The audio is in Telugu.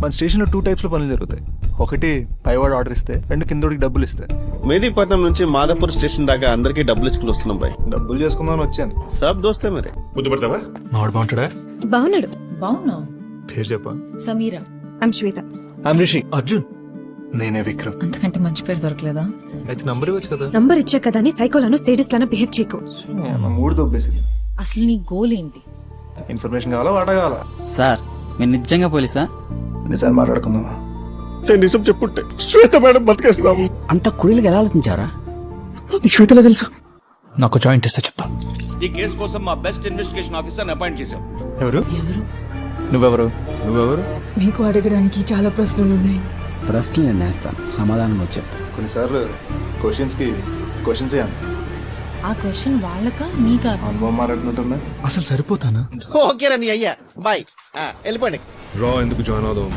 మన స్టేషన్ లో 2 టైప్స్ లో పనులు జరుగుతాయి. ఒకటి పైవాడు ఆర్డర్ ఇస్తే, 2 కిందోడికి డబ్బులు ఇస్తే. మెహదీపట్నం నుంచి మాదాపూర్ స్టేషన్ దాకా అందరికి డబ్బులు ఇచ్చుకుని వస్తున్నాం బాయ్. డబ్బులు చేసుకుందామని వచ్చాను. సబ్ దోస్తే మరి. ముద్దు పెడతావా? మావాడు బాగుంటాడా? బాగున్నాడు. బాగున్నావు. పేరు చెప్పా. Sameera. I'm Shweta. I'm Rishi. Arjun. నేనే విక్రమ్. అంతకంటే మంచి పేరు దొరకలేదా? అయితే నంబర్ ఇవ్వచ్చు కదా. నంబర్ ఇచ్చా కదా అని సైకోలను సేడిస్ట్ లానా బిహేవ్ చేయకు. మూడు దొబ్బేసి. అసలు నీ గోల్ ఏంటి? ఇన్ఫర్మేషన్ కావాలా, వాటా కావాలా? సార్ మీరు నిజంగా పోలీసా? నిజాలు మాట్లాడుకుందామా? నేను నిజం చెప్పుంటే శ్వేత మేడం బతికేస్తాము. అంత కురీలుగా ఎలా ఆలోచించారా? శ్వేతలా తెలుసు. నాకు జాయింట్ ఇస్తే చెప్తా. ఈ కేసు కోసం మా బెస్ట్ ఇన్వెస్టిగేషన్ ఆఫీసర్ అపాయింట్ చేశాం. ఎవరు? నువ్వెవరు? మీకు అడగడానికి చాలా ప్రశ్నలు ఉన్నాయి. ప్రశ్నలు నేను వేస్తాను, సమాధానం వచ్చి చెప్తా. కొన్నిసార్లు క్వశ్చన్స్ ఆన్సర్. ఆ క్వశ్చన్ వాళ్ళకా నీకా? అనుభవం మాట్లాడుతుంటున్నా. అసలు సరిపోతానా? ఓకేరా నీ అయ్యా బాయ్. వెళ్ళిపోండి. రా ఎందుకు జాయిన్ అవుదాం?